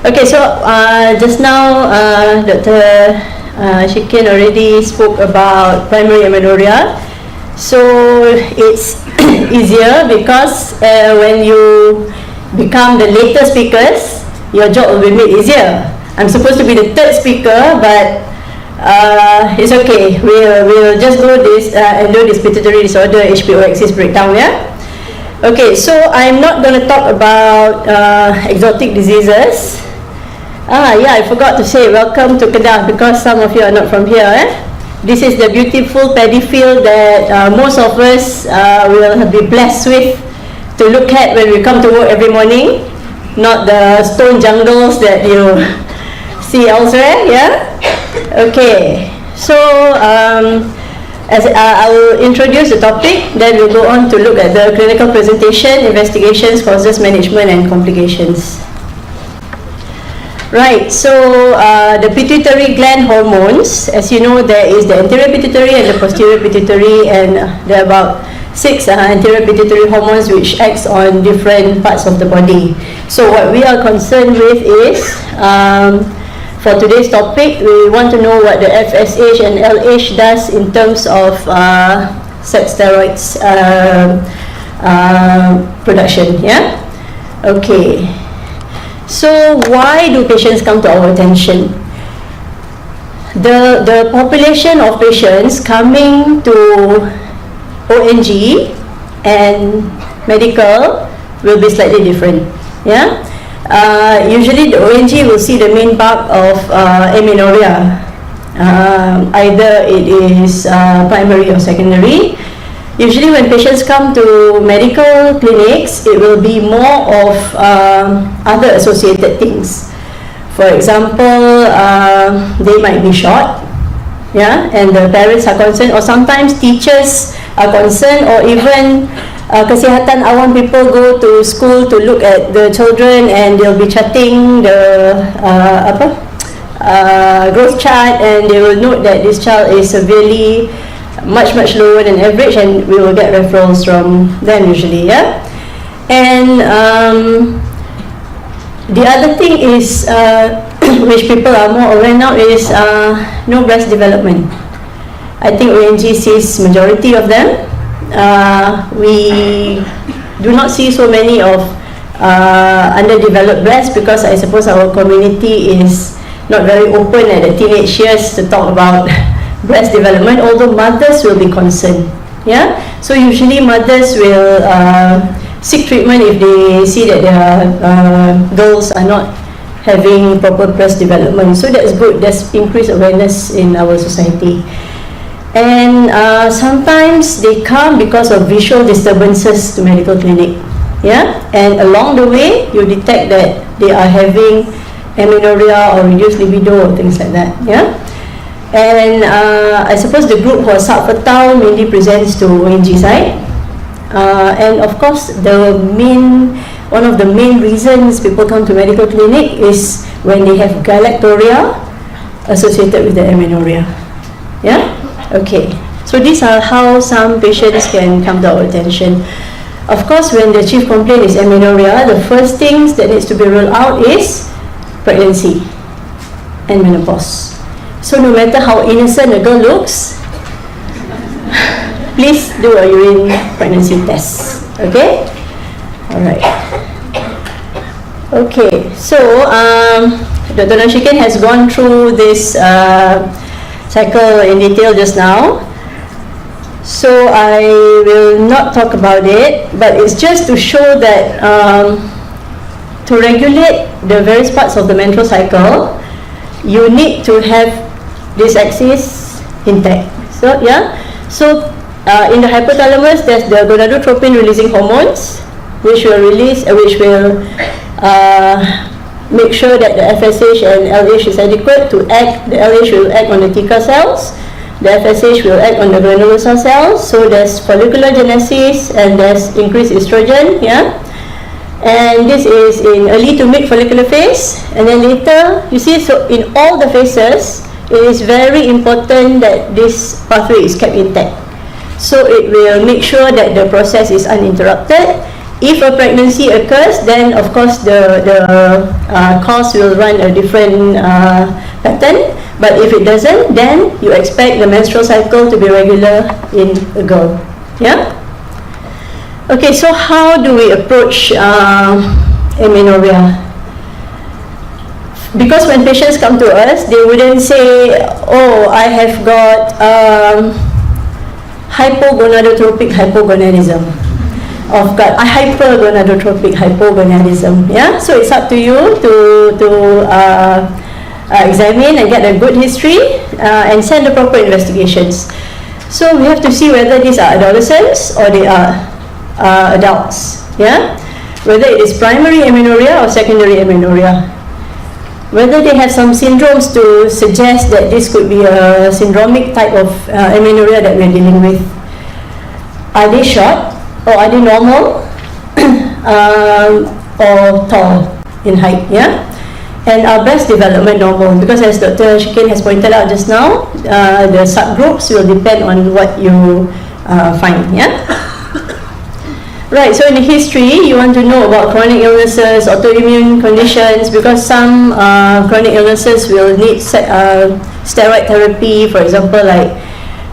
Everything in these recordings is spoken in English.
Okay, so just now Dr. Shikin already spoke about primary amenorrhea. So it's easier because when you become the later speakers, your job will be made easier. I'm supposed to be the third speaker, but it's okay. We'll just go this endocrine pituitary disorder, HPO axis breakdown, yeah. Okay, so I'm not going to talk about exotic diseases. Yeah, I forgot to say welcome to Kedah because some of you are not from here. This is the beautiful paddy field that most of us will be blessed with to look at when we come to work every morning, not the stone jungles that you see elsewhere. Yeah. Okay. So as I will introduce the topic, then we'll go on to look at the clinical presentation, investigations, causes, management, and complications. Right, so the pituitary gland hormones, as you know, there is the anterior pituitary and the posterior pituitary, and there are about 6 anterior pituitary hormones which acts on different parts of the body. So what we are concerned with is, for today's topic, we want to know what the FSH and LH does in terms of sex steroids production, yeah? Okay. So why do patients come to our attention? The population of patients coming to ONG and medical will be slightly different. Yeah. Usually the ONG will see the main bulk of amenorrhea. Either it is primary or secondary. Usually when patients come to medical clinics, it will be more of other associated things. For example, they might be short, yeah, and the parents are concerned, or sometimes teachers are concerned, or even kesihatan awam people go to school to look at the children and they'll be chatting the growth chart, and they will note that this child is severely much lower than average, and we will get referrals from them usually, yeah. And the other thing is which people are more aware now is no breast development. I think ONG sees majority of them. We do not see so many of underdeveloped breasts because I suppose our community is not very open at the teenage years to talk about breast development, although mothers will be concerned. Yeah, so usually mothers will seek treatment if they see that their girls are not having proper breast development. So that's good. That's increased awareness in our society. And sometimes they come because of visual disturbances to medical clinic. Yeah, and along the way you detect that they are having amenorrhea or reduced libido or things like that. Yeah. And I suppose the group who are subfertile mainly presents to ONG side. And of course, one of the main reasons people come to medical clinic is when they have galactorrhea associated with the amenorrhea. Yeah? Okay. So these are how some patients can come to our attention. Of course, when the chief complaint is amenorrhea, the first things that needs to be ruled out is pregnancy and menopause. So no matter how innocent a girl looks, please do a urine pregnancy test. Okay? Alright. Okay, so Dr. Nur has gone through this cycle in detail just now. So I will not talk about it, but it's just to show that to regulate the various parts of the menstrual cycle, you need to have this axis intact. So yeah, so in the hypothalamus there's the gonadotropin releasing hormones, which will release, which will make sure that the FSH and LH is adequate to act. The LH will act on the T-cell cells, the FSH will act on the granulosa cells. So there's follicular genesis and there's increased estrogen. Yeah. And this is in early to mid follicular phase, and then later, you see, so in all the phases, it is very important that this pathway is kept intact. So it will make sure that the process is uninterrupted, If a pregnancy occurs, then of course the course will run a different pattern. But if it doesn't, then you expect the menstrual cycle to be regular in a girl. Yeah. Okay, so how do we approach amenorrhea? Because when patients come to us, they wouldn't say, "Oh, I have got hypogonadotropic hypogonadism." I've got a hypergonadotropic hypogonadism. Yeah, so it's up to you to examine and get a good history and send the proper investigations. So we have to see whether these are adolescents or they are adults. Yeah, whether it is primary amenorrhea or secondary amenorrhea. Whether they have some syndromes to suggest that this could be a syndromic type of amenorrhea that we're dealing with. Are they short or are they normal or tall in height? Yeah, and are breast development normal? Because as Dr. Shaffinaz has pointed out just now, the subgroups will depend on what you find. Yeah. Right, so in the history, you want to know about chronic illnesses, autoimmune conditions, because some chronic illnesses will need steroid therapy, for example, like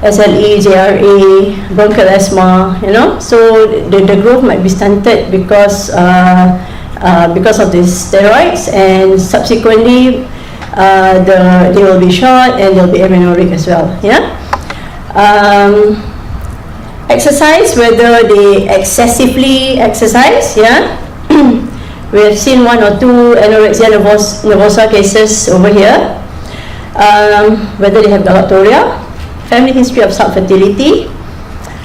SLE, JRA, bronchial asthma, you know. So the growth might be stunted because of these steroids, and subsequently they will be short and they'll be amenorrheic as well. Yeah. Exercise, whether they excessively exercise, yeah. We have seen 1 or 2 anorexia nervosa cases over here. Whether they have galactorrhea, family history of subfertility,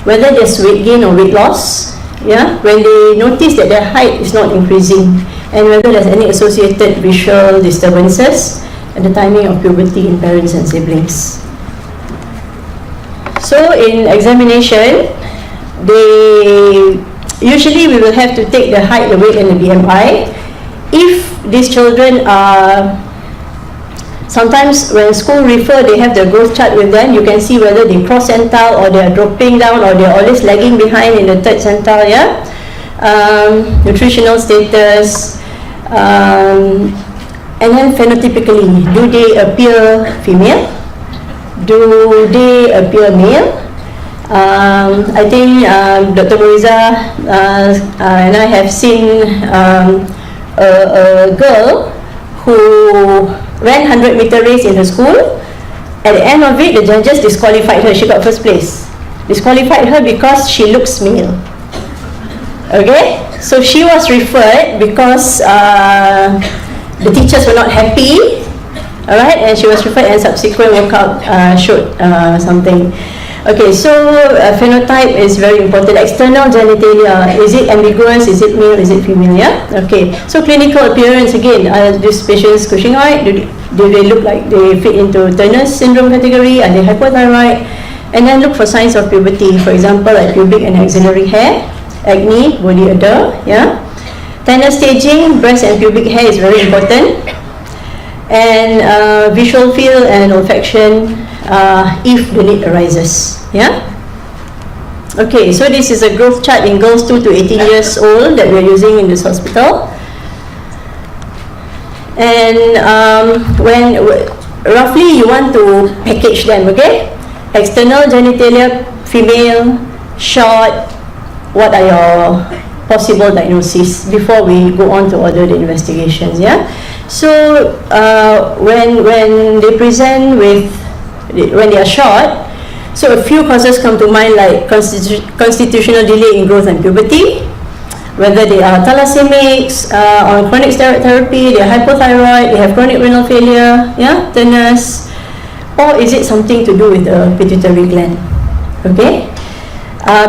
whether there's weight gain or weight loss, yeah, when they notice that their height is not increasing, and whether there's any associated visual disturbances, and the timing of puberty in parents and siblings. So in examination, usually we will have to take the height, the weight and the BMI. If these children are, sometimes when school refer, they have the growth chart with them, you can see whether they cross centile or they are dropping down or they are always lagging behind in the third centile. Yeah. Nutritional status, and then phenotypically, do they appear female? Do they appear male? I think Dr. Muriza and I have seen a girl who ran 100-meter race in her school. At the end of it, the judges disqualified her. She got first place. Disqualified her because she looks male. Okay, so she was referred because the teachers were not happy. Alright, and she was referred, and subsequent workout showed something. Okay, so phenotype is very important. External genitalia, is it ambiguous, is it male, is it female? Yeah. Okay, so clinical appearance, again, are these patients Cushingoid? Do they look like they fit into Turner syndrome category? Are they hypothyroid? And then look for signs of puberty, for example, like pubic and axillary hair, acne, body odor. Yeah. Tanner staging, breast and pubic hair is very important. And visual field and olfaction, if the need arises. Yeah. Okay, so this is a growth chart in girls 2 to 18 years old that we're using in this hospital. And when roughly you want to package them, okay? External genitalia, female, short. What are your possible diagnoses before we go on to other investigations? Yeah. So when they present with, when they are short, so a few causes come to mind, like constitutional delay in growth and puberty, whether they are thalassemics, on chronic steroid therapy, they are hypothyroid, they have chronic renal failure, yeah, Turners, or is it something to do with the pituitary gland? Okay,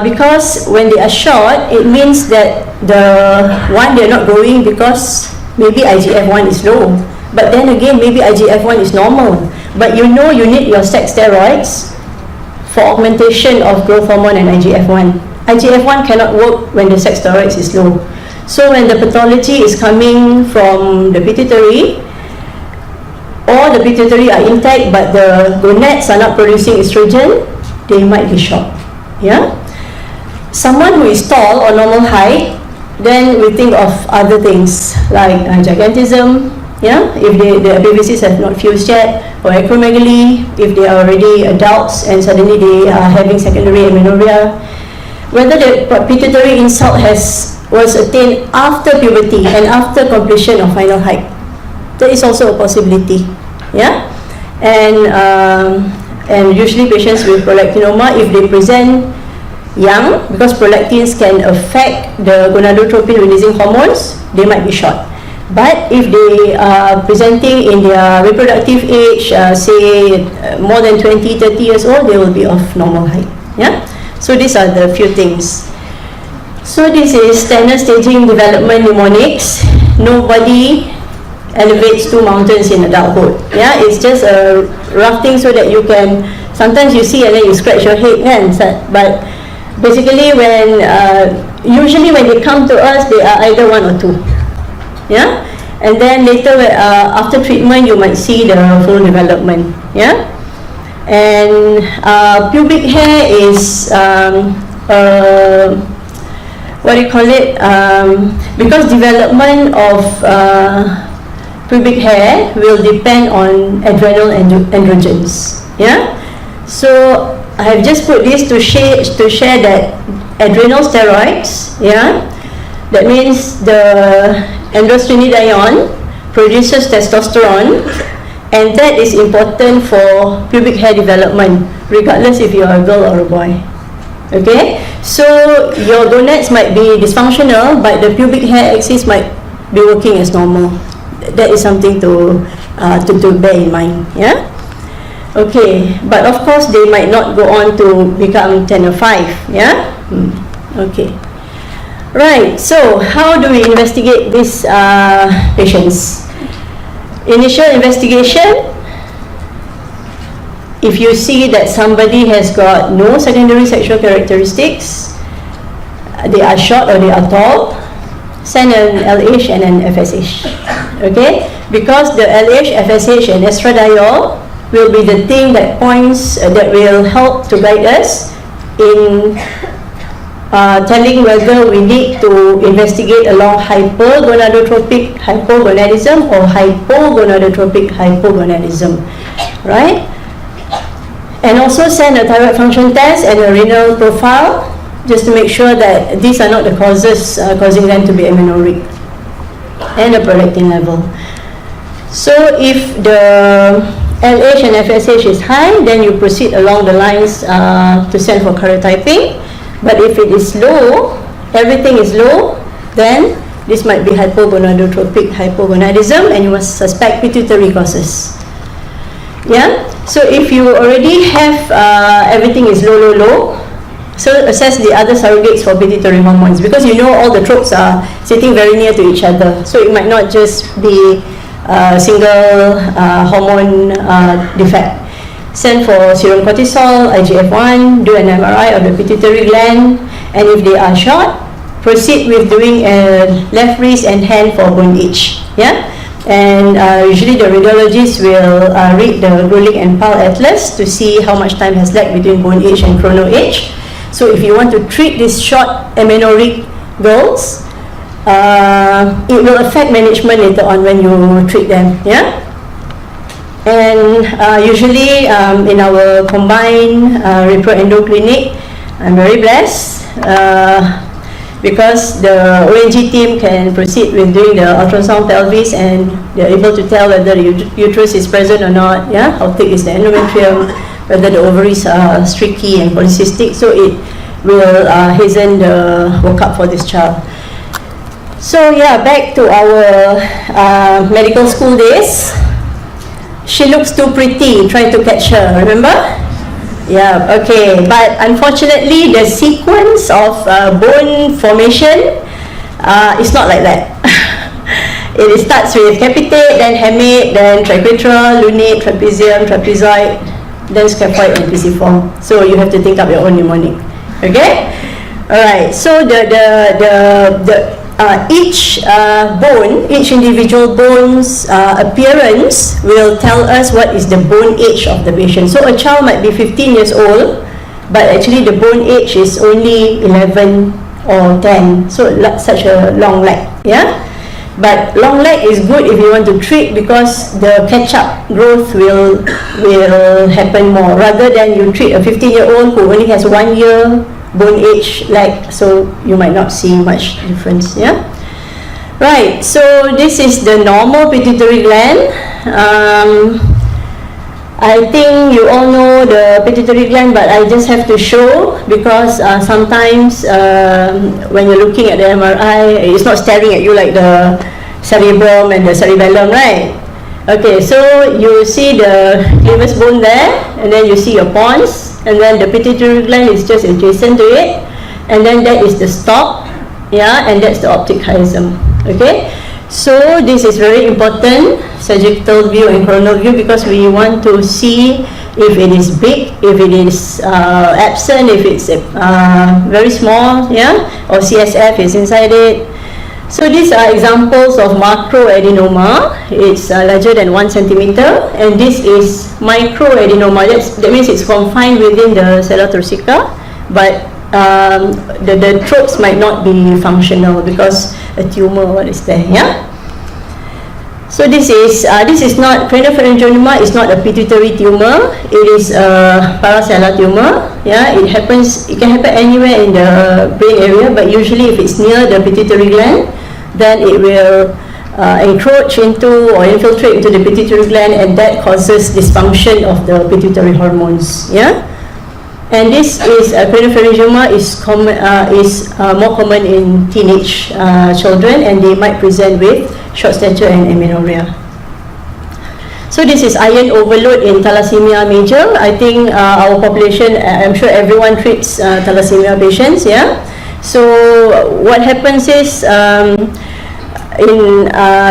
because when they are short, it means that they are not growing because maybe IGF-1 is low, but then again maybe IGF-1 is normal, but you know you need your sex steroids for augmentation of growth hormone and IGF-1. IGF-1 cannot work when the sex steroids is low. So when the pathology is coming from the pituitary, or the pituitary are intact but the gonads are not producing estrogen, they might be short. Yeah. Someone who is tall or normal height, Then we think of other things like gigantism, if the epiphyses have not fused yet, or acromegaly, if they are already adults and suddenly they are having secondary amenorrhea. Whether the pituitary insult was attained after puberty and after completion of final height. That is also a possibility. And usually patients with prolactinoma, if they present young, because prolactins can affect the gonadotropin releasing hormones, they might be short. But if they are presenting in their reproductive age, say more than 20-30 years old, they will be of normal height. So these are the few things. So this is standard staging development mnemonics. Nobody elevates two mountains in adulthood. It's just a rough thing so that you can, sometimes you see and then you scratch your head, but basically usually when they come to us, they are either one or two. And then later after treatment, you might see the full development. And pubic hair is what do you call it? Because development of pubic hair will depend on adrenal androgens. So I have just put this to share that adrenal steroids, that means the androstenedione produces testosterone, and that is important for pubic hair development, regardless if you are a girl or a boy. Okay, so your gonads might be dysfunctional, but the pubic hair axis might be working as normal. That is something to bear in mind. Okay, but of course they might not go on to become 10 or 5. Okay. Right, so how do we investigate these patients? Initial investigation, if you see that somebody has got no secondary sexual characteristics, they are short or they are tall, send an LH and an FSH. Okay, because the LH, FSH and estradiol will be the thing that points, that will help to guide us in telling whether we need to investigate along hypergonadotropic hypogonadism or hypogonadotropic hypogonadism, right? And also send a thyroid function test and a renal profile, just to make sure that these are not the causes causing them to be amenorrheic, and a prolactin level. So if the LH and FSH is high, then you proceed along the lines to send for karyotyping. But if it is low, everything is low, then this might be hypogonadotropic hypogonadism, and you must suspect pituitary causes. So if you already have everything is low, so assess the other surrogates for pituitary hormones, because you know all the tropes are sitting very near to each other. So it might not just be a single hormone defect. Send for serum cortisol, IGF-1, do an MRI of the pituitary gland, and if they are short, proceed with doing a left wrist and hand for bone age. And usually the radiologist will read the Grolich and Pal atlas to see how much time has lagged between bone age and chrono age. So if you want to treat these short amenorrheic girls, it will affect management later on when you treat them. And usually in our combined Repro-Endo clinic, I'm very blessed because the ONG team can proceed with doing the ultrasound pelvis, and they're able to tell whether the uterus is present or not, how thick is the endometrium, whether the ovaries are streaky and polycystic, so it will hasten the workup for this child. So back to our medical school days. She looks too pretty, try to catch her, remember? Okay, but unfortunately the sequence of bone formation is not like that. It starts with capitate, then hamate, then triquetral, lunate, trapezium, trapezoid, then scaphoid and pisiform. So you have to think up your own mnemonic. Okay? Alright, so each bone, each individual bone's appearance will tell us what is the bone age of the patient. So a child might be 15 years old, but actually the bone age is only 11 or 10. So such a long lag, yeah. But long lag is good if you want to treat, because the catch-up growth will happen more, rather than you treat a 15-year-old who only has 1 year bone age lag, so you might not see much difference, yeah. Right, so this is the normal pituitary gland. I think you all know the pituitary gland, but I just have to show, because sometimes when you're looking at the MRI, it's not staring at you like the cerebrum and the cerebellum, right? Okay, so you see the clavus bone there, and then you see your pons, and then the pituitary gland is just adjacent to it, and then that is the stalk, yeah, and that's the optic chiasm. Okay, so this is very important, sagittal view and coronal view, because we want to see if it is big, if it is absent, if it's very small, yeah, or CSF is inside it. So these are examples of macroadenoma. It's larger than 1 centimeter, and this is microadenoma. That means it's confined within the sella thoracica, but the throats might not be functional because a tumor what is there, yeah. So this is not craniopharyngioma. It's not a pituitary tumor. It is a paracellular tumor. Yeah, it can happen anywhere in the brain area, but usually if it's near the pituitary gland, then it will encroach into or infiltrate into the pituitary gland, and that causes dysfunction of the pituitary hormones. Yeah. And this is craniopharyngioma is more common in teenage children, and they might present with short stature and amenorrhea. So this is iron overload in thalassemia major. I think our population, I'm sure everyone treats thalassemia patients, yeah. So what happens is in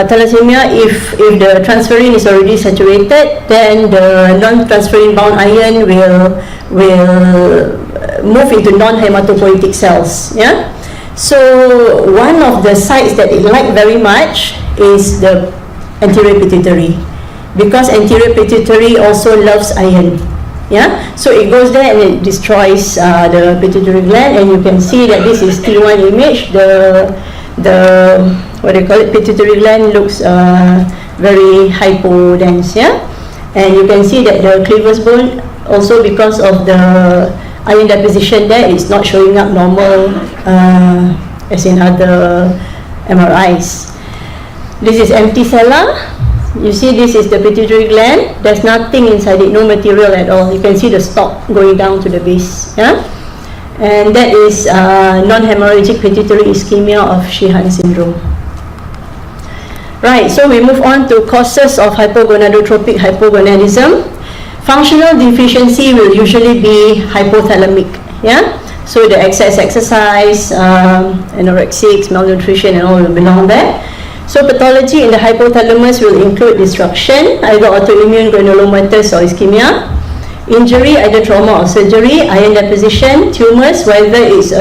thalassemia, if the transferrin is already saturated, then the non-transferrin bound iron will move into non-hematopoietic cells, yeah. So one of the sites that it like very much is the anterior pituitary, because anterior pituitary also loves iron, yeah. So it goes there and it destroys the pituitary gland, and you can see that this is T1 image. The what do you call it, pituitary gland looks very hypodense, yeah. And you can see that the clavus bone also, because of the iron deposition there, it's not showing up normal as in other MRIs. This is empty sella. You see, this is the pituitary gland. There's nothing inside it, no material at all. You can see the stalk going down to the base, yeah? And that is non-hemorrhagic pituitary ischemia of Sheehan syndrome. Right, so we move on to causes of hypogonadotropic hypogonadism. Functional deficiency will usually be hypothalamic, yeah? So the excess exercise, anorexics, malnutrition, and all will belong there. So pathology in the hypothalamus will include disruption, either autoimmune granulomatous or ischemia, injury, either trauma or surgery, iron deposition, tumors, whether it's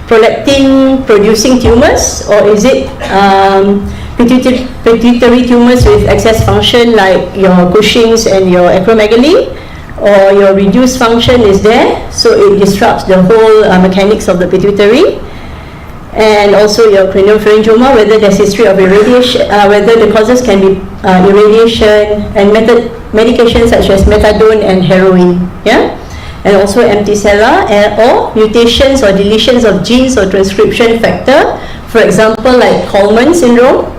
prolactin producing tumors or is it pituitary tumors with excess function like your Cushing's and your acromegaly, or your reduced function is there, so it disrupts the whole mechanics of the pituitary. And also your craniopharyngioma, whether there's history of irradiation, whether the causes can be irradiation and medications such as methadone and heroin, yeah. And also empty sella, or mutations or deletions of genes or transcription factor, for example like Coleman syndrome,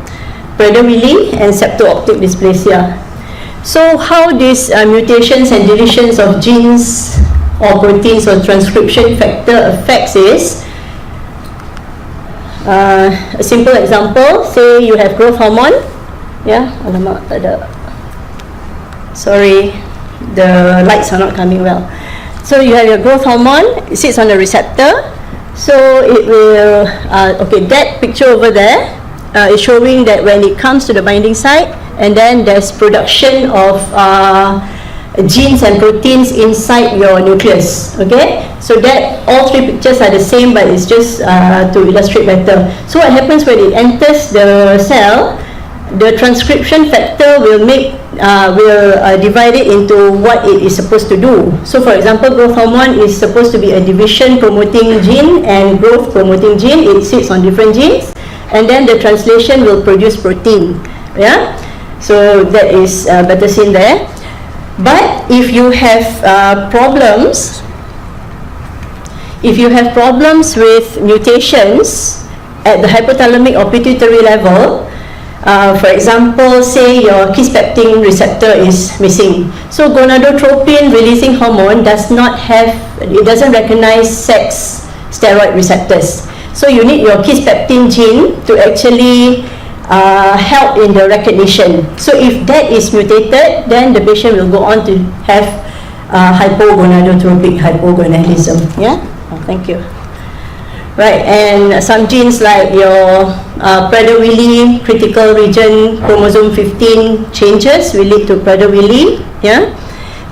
Prader-Willi, and septo-optic dysplasia. So how these mutations and deletions of genes or proteins or transcription factor affects is, a simple example, say you have growth hormone, yeah, alamak, tak ada. Sorry, the lights are not coming well. So you have your growth hormone, it sits on the receptor, so it will, okay, that picture over there is showing that when it comes to the binding site, and then there's production of genes and proteins inside your nucleus, okay? So that all three pictures are the same, but it's just to illustrate better. So what happens when it enters the cell, the transcription factor will make will divide it into what it is supposed to do. So for example, growth hormone is supposed to be a division promoting gene and growth promoting gene. It sits on different genes, and then the translation will produce protein. Yeah, so that is better seen there. But if you have problems, with mutations at the hypothalamic or pituitary level, for example, say your kisspeptin receptor is missing. So gonadotropin releasing hormone doesn't recognize sex steroid receptors. So you need your kisspeptin gene to actually help in the recognition. So if that is mutated, then the patient will go on to have hypogonadotropic hypogonadism. Yeah? Oh, thank you. Right, and some genes like your Prader-Willi critical region chromosome 15 changes will lead to Prader-Willi. Yeah?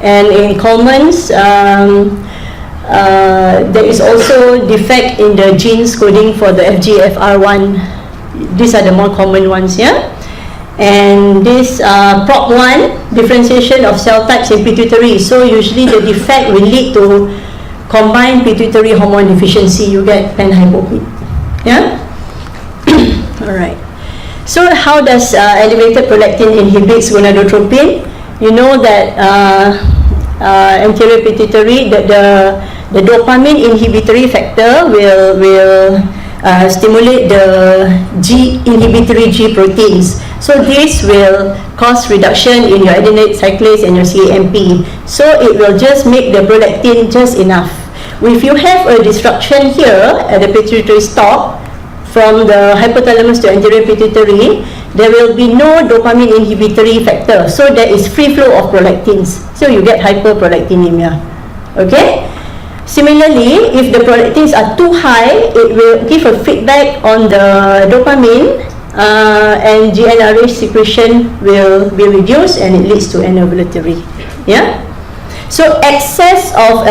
And in Coleman's, there is also defect in the genes coding for the FGFR1. These are the more common ones, yeah? And this PROC1, differentiation of cell types in pituitary. So usually the defect will lead to combined pituitary hormone deficiency. You get panhypopit, yeah? Alright. So how does elevated prolactin inhibits gonadotropin? You know that anterior pituitary, the dopamine inhibitory factor will stimulate the inhibitory G proteins. So this will cause reduction in your adenine cyclase and your CAMP. So it will just make the prolactin just enough. If you have a disruption here at the pituitary stalk, from the hypothalamus to anterior pituitary, there will be no dopamine inhibitory factor. So there is free flow of prolactins. So you get hyperprolactinemia. Okay? Similarly, if the prolactins are too high, it will give a feedback on the dopamine and GnRH secretion will be reduced and it leads to anovulatory. Yeah? So excess of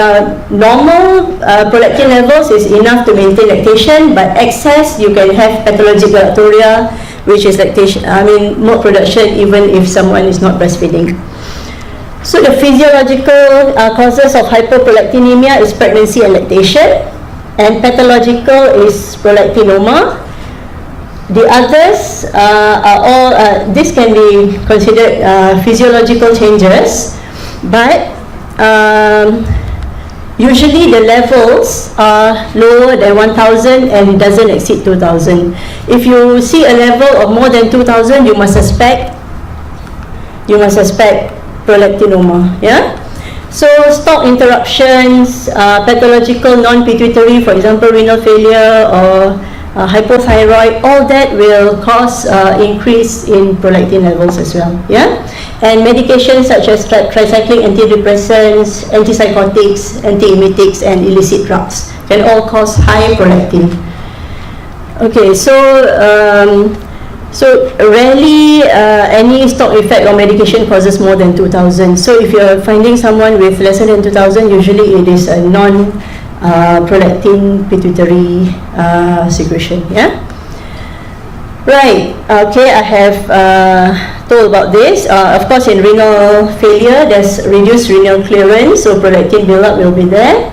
normal prolactin levels is enough to maintain lactation, but excess you can have pathologic galacturia, which is lactation, milk production even if someone is not breastfeeding. So the physiological causes of hyperprolactinemia is pregnancy and lactation, and pathological is prolactinoma. The others are all, this can be considered physiological changes, but usually the levels are lower than 1000 and doesn't exceed 2000. If you see a level of more than 2000, you must suspect prolactinoma. Yeah. So stalk interruptions, pathological non-pituitary, for example renal failure or hypothyroid, all that will cause increase in prolactin levels as well. Yeah. And medications such as tricyclic antidepressants, antipsychotics, antiemetics, and illicit drugs can all cause high prolactin. Okay, so rarely any stalk effect or medication causes more than 2000. So if you're finding someone with lesser than 2000, usually it is a non-prolactin pituitary secretion. Yeah. Right. Okay. I have told about this. Of course, in renal failure, there's reduced renal clearance, so prolactin buildup will be there.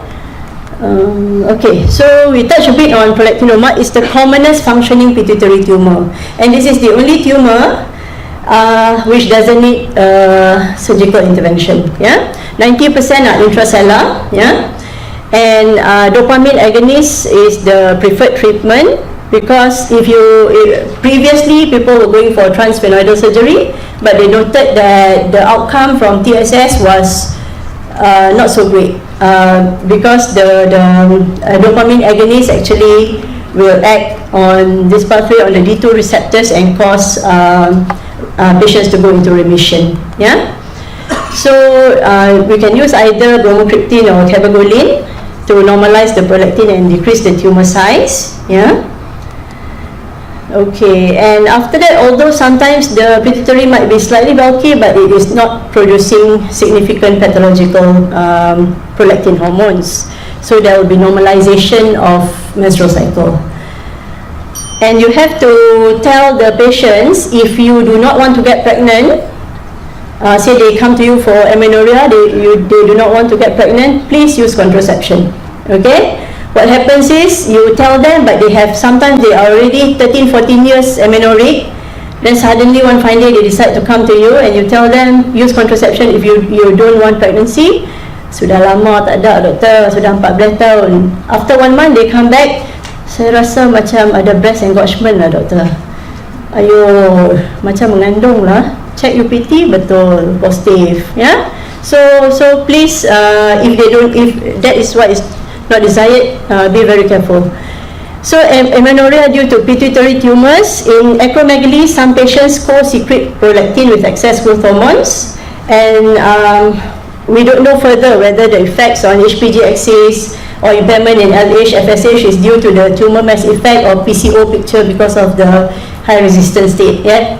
Okay, so we touch a bit on prolactinoma. It's the commonest functioning pituitary tumor, and this is the only tumor which doesn't need surgical intervention. Yeah, 90% are intracellular. Yeah, and dopamine agonist is the preferred treatment, because previously people were going for transsphenoidal surgery, but they noted that the outcome from TSS was not so great. Because the dopamine agonist actually will act on this pathway on the D2 receptors and cause patients to go into remission. Yeah. So we can use either bromocriptine or cabergoline to normalize the prolactin and decrease the tumor size. Yeah. Okay, and after that, although sometimes the pituitary might be slightly bulky, but it is not producing significant pathological prolactin hormones. So there will be normalization of menstrual cycle. And you have to tell the patients, if you do not want to get pregnant, say they come to you for amenorrhea, they do not want to get pregnant, please use contraception. Okay? What happens is, you tell them, but sometimes they are already 13, 14 years amenorrheic, then suddenly one fine day they decide to come to you and you tell them, use contraception if you don't want pregnancy. Sudah lama tak ada doktor, sudah 14 tahun. After 1 month they come back, saya rasa macam ada breast engorgement lah doktor. Ayo, macam mengandung lah. Check UPT, betul, positif, ya. So please, if that is what is not desired, be very careful. So amenorrhea due to pituitary tumors. In acromegaly, some patients co-secrete prolactin with excess growth hormones, and we don't know further whether the effects on HPG axis or impairment in LH, FSH is due to the tumor mass effect or PCO picture because of the high resistance state. Yeah?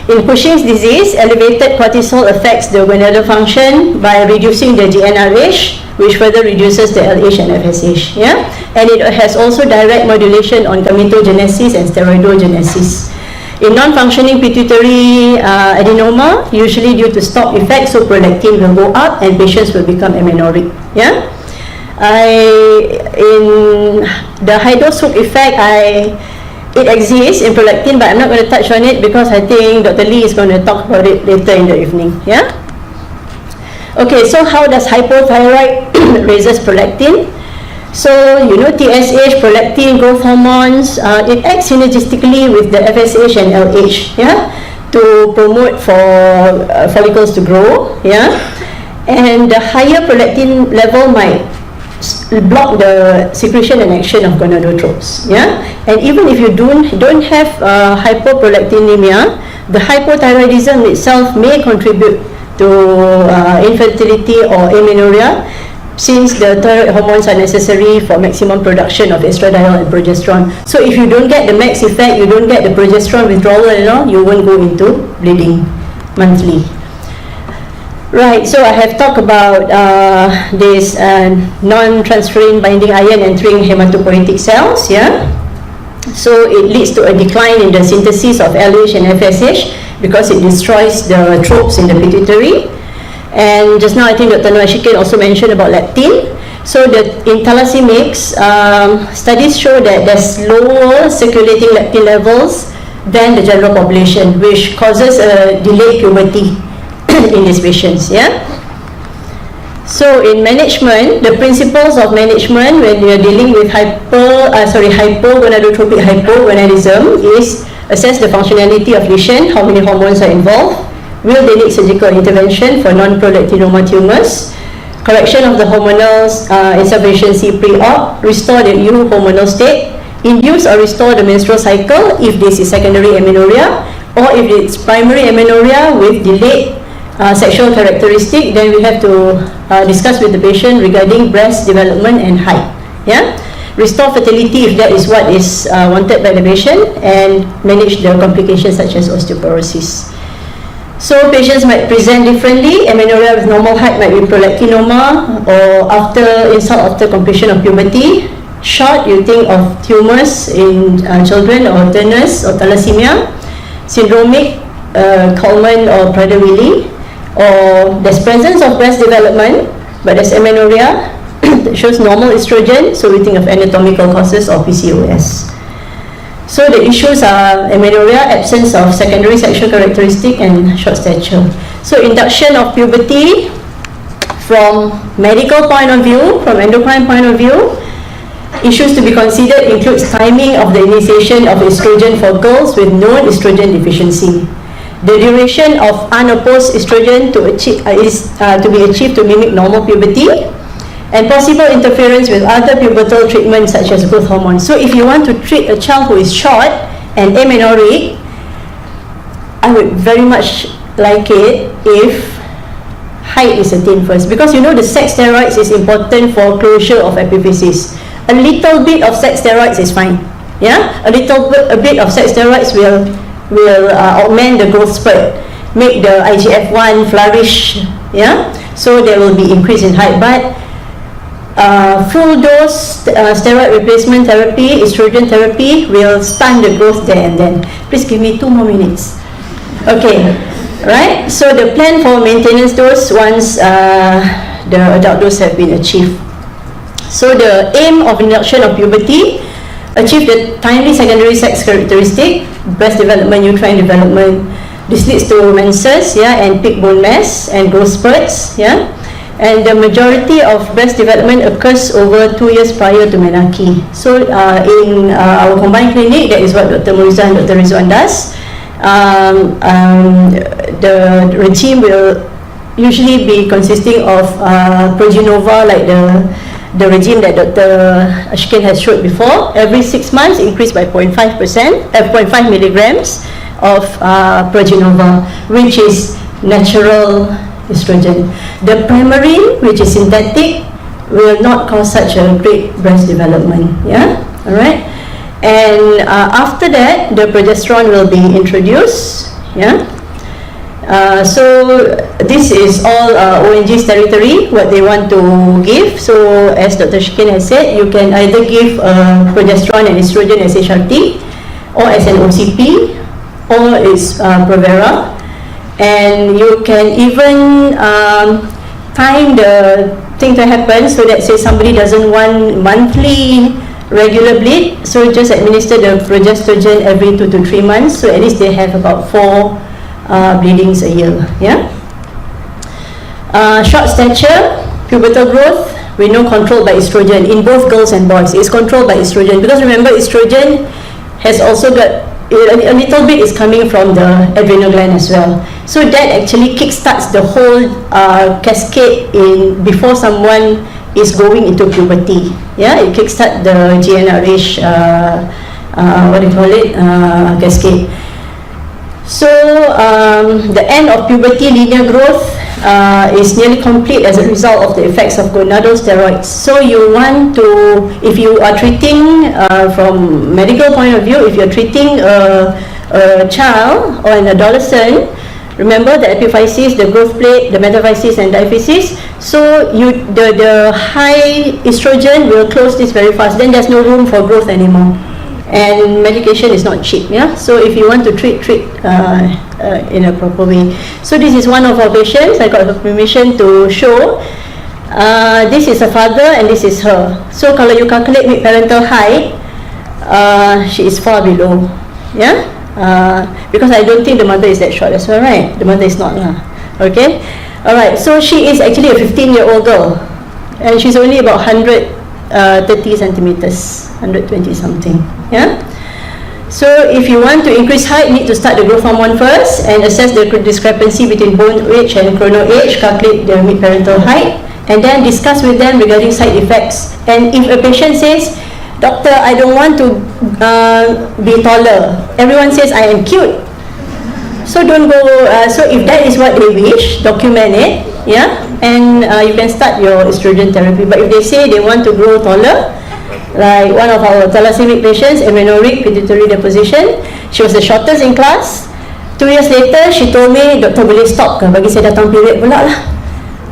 In Cushing's disease, elevated cortisol affects the gonadal function by reducing the GnRH, which further reduces the LH and FSH. Yeah? And it has also direct modulation on gametogenesis and steroidogenesis. In non-functioning pituitary adenoma, usually due to stop effect, so prolactin will go up and patients will become amenorrheic. Yeah? In the high dose hook effect, it exists in prolactin, but I'm not going to touch on it because I think Dr. Lee is going to talk about it later in the evening. Yeah? Okay, so how does hypothyroid raises prolactin? So, you know, TSH, prolactin, growth hormones, it acts synergistically with the FSH and LH, yeah, to promote for follicles to grow, yeah. And the higher prolactin level might block the secretion and action of gonadotropes, yeah. And even if you don't have hypoprolactinemia, the hypothyroidism itself may contribute to infertility or amenorrhea, since the thyroid hormones are necessary for maximum production of estradiol and progesterone. So if you don't get the max effect, you don't get the progesterone withdrawal and all, you won't go into bleeding monthly. Right, so I have talked about this non-transferrin binding iron entering hematopoietic cells, yeah. So it leads to a decline in the synthesis of LH and FSH because it destroys the tropes in the pituitary. And just now I think Dr. Nur also mentioned about leptin. So in thalassemics, studies show that there's lower circulating leptin levels than the general population, which causes a delayed puberty in these patients. Yeah. So in management, the principles of management when we are dealing with hypogonadotropic hypogonadism is assess the functionality of lesion, how many hormones are involved. Will they need surgical intervention for non-prolactinoma tumors? Correction of the hormonal insufficiency pre-op, restore the hormonal state, induce or restore the menstrual cycle if this is secondary amenorrhea, or if it's primary amenorrhea with delayed sexual characteristic, then we have to discuss with the patient regarding breast development and height. Yeah? Restore fertility if that is what is wanted by the patient, and manage the complications such as osteoporosis. So patients might present differently. Amenorrhea with normal height might be prolactinoma, or after completion of puberty. Short, you think of tumors in children or turners or thalassemia. Syndromic, Coleman or Prader-Willi, or there's presence of breast development, but there's amenorrhea that shows normal estrogen, so we think of anatomical causes or PCOS. So the issues are amenorrhea, absence of secondary sexual characteristic, and short stature. So induction of puberty, from medical point of view, from endocrine point of view, issues to be considered includes timing of the initiation of estrogen for girls with known estrogen deficiency. The duration of unopposed estrogen to be achieved to mimic normal puberty, and possible interference with other pubertal treatments such as growth hormones. So if you want to treat a child who is short and amenorrheic, I would very much like it if height is attained first, because you know the sex steroids is important for closure of epiphysis. A little bit of sex steroids is fine. Yeah, a bit of sex steroids will augment the growth spurt, make the IGF-1 flourish. Yeah, so there will be increase in height, but full dose steroid replacement therapy, estrogen therapy will stunt the growth there and then. Please give me 2 more minutes. Okay, Right? So the plan for maintenance dose once the adult dose have been achieved. So the aim of induction of puberty, achieve the timely secondary sex characteristic, breast development, uterine development. This leads to menses, yeah, and peak bone mass and growth spurts, yeah. And the majority of breast development occurs over 2 years prior to menarche. So in our combined clinic, that is what Dr. Muriza and Dr. Rizwan does. The regime will usually be consisting of progenova, like the regime that Dr. Ashkin has showed before. Every 6 months, increased by 0.5 milligrams of progenova, which is natural estrogen. The Premarin, which is synthetic, will not cause such a great breast development. Yeah, all right. And after that, the progesterone will be introduced. Yeah. So this is all ONG's territory, what they want to give. So as Dr. Shikin has said, you can either give progesterone and estrogen as HRT, or as an OCP, or is Provera. And you can even time the thing to happen, so that say somebody doesn't want monthly regular bleed, so just administer the progestogen every 2 to 3 months, so at least they have about 4 bleedings a year. Yeah. Short stature, pubertal growth, we know controlled by estrogen in both girls and boys. It's controlled by estrogen, because remember, estrogen has also got a little bit is coming from the adrenal gland as well. So that actually kickstarts the whole cascade in before someone is going into puberty. Yeah, it kickstarts the GnRH cascade. So the end of puberty linear growth is nearly complete as a result of the effects of gonadal steroids. So you want to, if you are treating from medical point of view, if you're treating a child or an adolescent, remember the epiphysis, the growth plate, the metaphysis and diaphysis. So the high estrogen will close this very fast. Then there's no room for growth anymore. And medication is not cheap, yeah. So if you want to treat in a proper way. So this is one of our patients. I got her permission to show. This is a father and this is her. So kalau you calculate with parental height, she is far below, yeah. Because I don't think the mother is that short as well, right? The mother is not lah. Okay. All right. So she is actually a 15-year-old girl, and she's only about 130 centimeters, 120 something. Yeah. So if you want to increase height, you need to start the growth hormone first and assess the discrepancy between bone age and chrono age, calculate the mid-parental height, and then discuss with them regarding side effects. And if a patient says, "Doctor, I don't want to be taller," everyone says, "I am cute." So don't go, so if that is what they wish, document it, yeah, and you can start your estrogen therapy. But if they say they want to grow taller, like one of our thalassaemic patients, NREC, pituitary deposition, she was the shortest in class. 2 years later, she told me, "Doktor, boleh stop ke? Bagi saya datang period pula lah."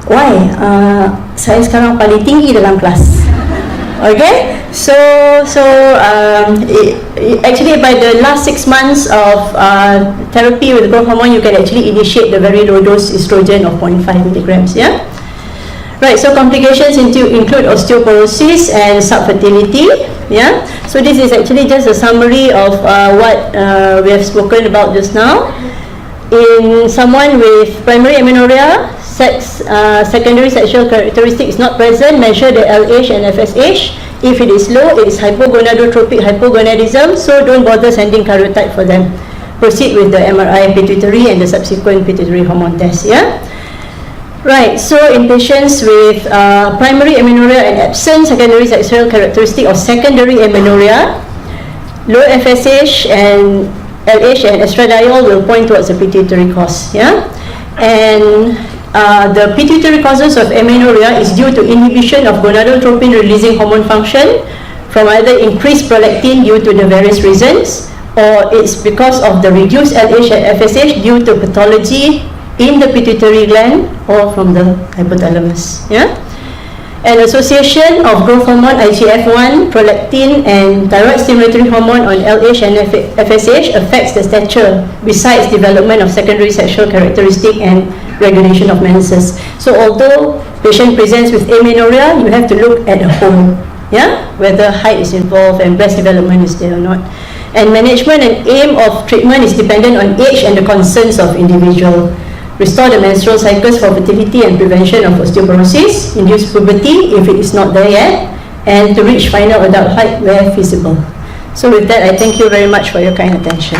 Why? Saya sekarang paling tinggi dalam kelas. Okay, so actually by the last 6 months of therapy with growth hormone, you can actually initiate the very low dose estrogen of 0.5 milligrams. Yeah. Right, so complications include osteoporosis and subfertility. Yeah, so this is actually just a summary of what we have spoken about just now. In someone with primary amenorrhea, secondary sexual characteristic is not present, measure the LH and FSH. If it is low, it is hypogonadotropic hypogonadism, so don't bother sending karyotype for them. Proceed with the MRI pituitary and the subsequent pituitary hormone test. Yeah. Right, so in patients with primary amenorrhea and absent secondary sexual characteristic or secondary amenorrhea, low FSH and LH and estradiol will point towards the pituitary cause. Yeah, and the pituitary causes of amenorrhea is due to inhibition of gonadotropin releasing hormone function from either increased prolactin due to the various reasons, or it's because of the reduced LH and FSH due to pathology in the pituitary gland or from the hypothalamus. Yeah. An association of growth hormone IGF-1, prolactin and thyroid stimulatory hormone on LH and FSH affects the stature besides development of secondary sexual characteristic and regulation of menses. So although patient presents with amenorrhea, you have to look at the whole, whether height is involved and breast development is there or not. And management and aim of treatment is dependent on age and the concerns of individual. Restore the menstrual cycles for fertility and prevention of osteoporosis, induce puberty if it is not there yet, and to reach final adult height where feasible. So with that, I thank you very much for your kind attention.